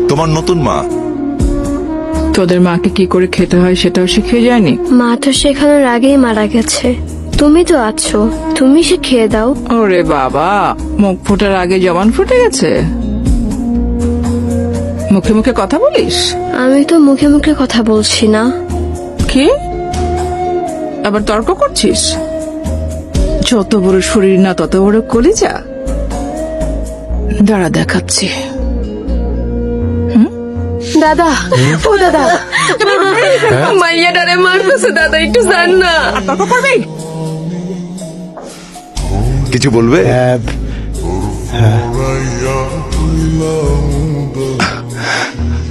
তোমার নতুন মা। তোদের মাকে কি করে খেতে হয় সেটাও শিখিয়ে যায়নি? মা তো শেখানোর আগেই মারা গেছে, তুমি তো আছো, তুমি শিখিয়ে দাও। ওরে বাবা, মুখ ফোটার আগে জবান ফুটে গেছে। মুখে মুখে কথা বলিস? আমি তো মুখে মুখে কথা বলছি না। কি আবার তর্ক করছিস? যত বড় শরীর না তত বড় কলিজা। দাঁড়া দেখাচ্ছি। দাদা, ও দাদা, মাইয়াটারে মারতেছে দাদা, একটু জান না। তর্ক করবি? কিছু বলবে?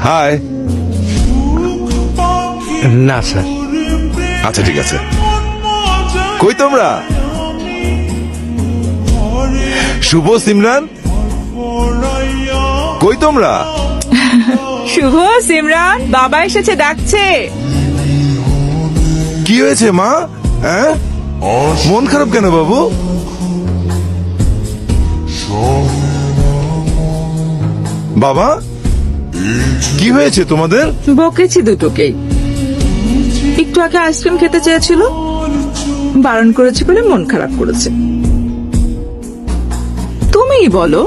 হাই। না স্যার। আচ্ছা ঠিক আছে। কই তোমরা? শুভ, সিমরান, কই তোমরা? শুভ, সিমরান, বাবা এসেছে, ডাকছে। কি হয়েছে মা? হ্যাঁ, মন খারাপ কেন বাবু? বাবা, কি হয়েছে তোমাদের? বকেছি দুটোকেই। একটু আগে আইসক্রিম খেতে চেয়েছিল, বারণ করেছি বলে মন খারাপ করেছে। তুমিই বলো,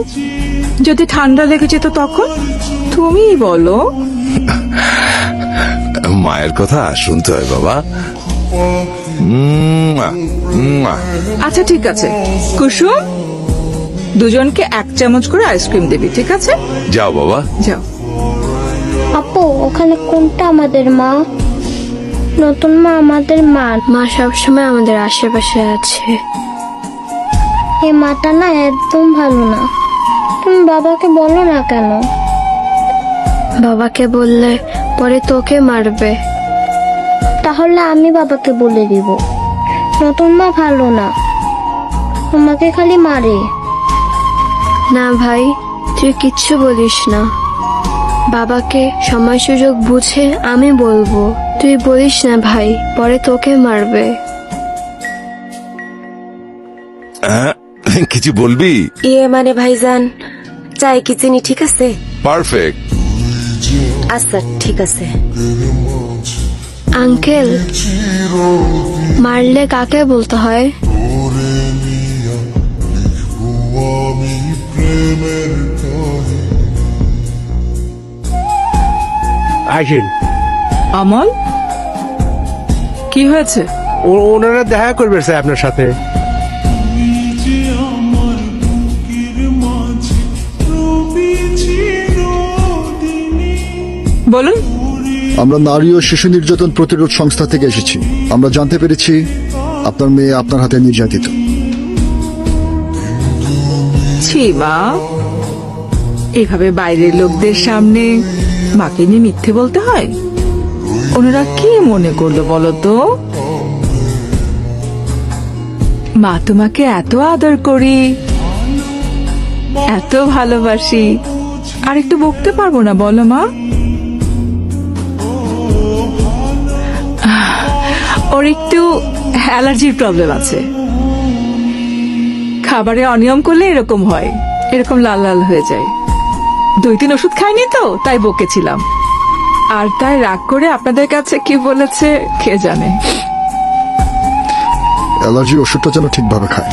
যদি ঠান্ডা লেগে যেত তখন? তুমিই বলো। মায়ের কথা শুনতে হয় বাবা। আচ্ছা ঠিক আছে কুসুম, দুজনকে 1 চামচ করে আইসক্রিম দিবি, ঠিক আছে? যাও বাবা, যাও। আপু, ওখানে কোনটা আমাদের মা? নতুন মা আমাদের মা। মা সবসময় আমাদের আশেপাশে আছে। এই মাটা না একদম ভালো না। তুমি বাবাকে বলো না কেন? বাবাকে বললে পরে তোকে মারবে। তাহলে আমি বাবাকে বলে দিব। নতুন মা ভালো না, তোমাকে খালি মারে। না ভাই, তুই কিচ্ছু বলিস না। বাবাকে সময় সুযোগ বুঝে আমি বলবো। তুই বলিস না ভাই, পরে তোকে মারবে। কিছু বলবি? ইয়ে মানে ভাইজান, চাই কি চিনি ঠিক আছে? পারফেক্ট। আচ্ছা ঠিক আছে। আঙ্কেল, মারলে কাকে বলতে হয়? আসেন। আমল, কি হয়েছে? ওনারা দেখা করবে স্যার আপনার সাথে। বলুন। আমরা নারী ও শিশু নির্যাতন প্রতিরোধ সংস্থা থেকে এসেছি। আমরা জানতে পেরেছি আপনার মেয়ে আপনার হাতে নির্যাতিত। ছি মা, এভাবে বাইরের লোকদের সামনে মাকে নিয়ে মিথ্যে বলতে হয়? ওনারা কি মনে করলো বলো তো? মা তোমাকে এত আদর করি, এত ভালোবাসি, আর একটু বকতে পারবো না বলো মা? ওর একটু অ্যালার্জির প্রবলেম আছে। খাবারে অনিয়ম করলে এরকম হয়, এরকম লাল লাল হয়ে যায়। 2-3 ওষুধ খাইনি তো, তাই বকেছিলাম। আর তাই রাগ করে আপনাদের কাছে কি বলেছে কে জানে। অ্যালার্জির ওষুধটা যেন ঠিকভাবে খায়।